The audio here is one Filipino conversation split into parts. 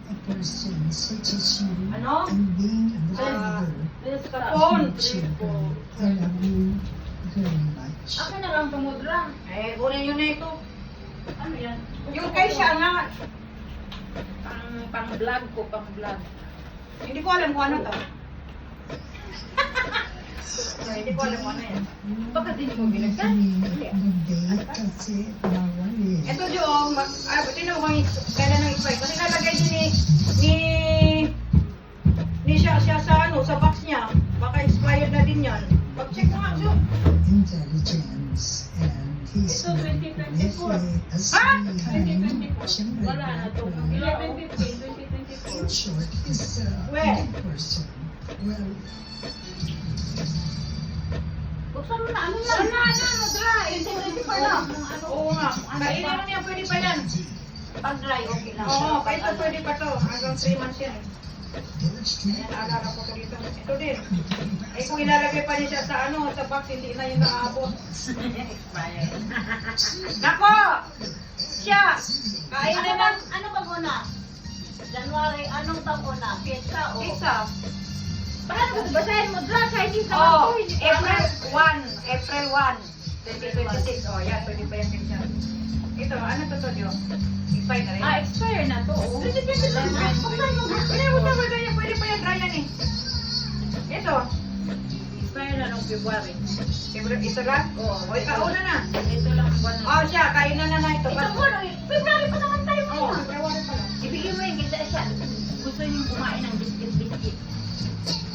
a person such as you Ano? and being a believer. Phone. Children, I love you very much. Akin na lang tumudra. Eh, kunin yun na ito. Ano yan? Yung kay siya nga. Pang-vlog ko, pang-vlog. Hindi ko alam kung ano to. Hindi ko alam kung ano yan. Baka din mo binagkan? Hindi. Mag-date kasi bawal eh. Ito yung, tinan mo kung kailan ng expire. Kasi nalagay din ni siya sa ano, sa box niya. Baka expired na din yan. Pag-check mo nga, Jo. Intelligence and his Ito, 2024. Ha? 2024. Wala na to. 11/15, 2024. In short, is a Where? good person. Well, Buksan mo na, ano yan? Ano, dry. 2024 na. Oo nga. Kaya naman yan, pwede pa yan. Pag dry, okay lang. Oo, ito pwede pa to. Hanggang 3 months yan. George Ayan, naalala ko to dito. Ito din. Eh kung ilalagay pa niya siya sa ano, sa box, hindi na yun nakaabot. Expired. Nako! Siya! Kain na lang. Ano ba muna? January, anong taon una? Pizza o? Pizza. Paano ko basahin mo dra? Kahit hindi ka Oh, ako, hindi April 1. April 1. 2026. Oh, yan. Pwede pa yan pizza. Ito, ano to, Dio? Expire na rin. expire na to. Oh. Pwede pa yan, dry yan eh. Ito. Expire na nung February. Ito lang? Oo. O, ikauna na. Ito lang ang buwan na. Oh, siya, kainan na ito. Ito mo, February pa naman tayo Oh, ngayon. February pa lang. Ibigay mo yung kita siya. Gusto niyong kumain ng biscuit-biscuit.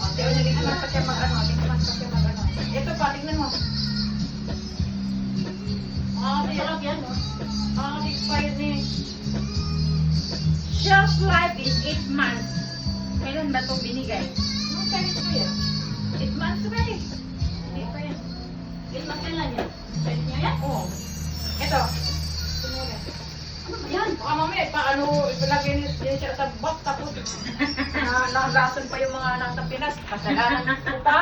Oh, tiyo na dito pa siya mag-ano. Dito pa siya mag-ano. Ito pa, tingnan mo. Masarap yan, no? Expired ni. Shelf life is 8 months. Kailan ba ito binigay? Ano tayo ito yan? 8 months ba eh? Hindi pa yan. 8 months kailan yan? Pwede niya yan? Oo. Ito. Ano ba yan? Baka mamaya, paano ipalagay niya siya sa box tapos nakagasan pa yung mga nasa Pinas. Kasalanan ng puta.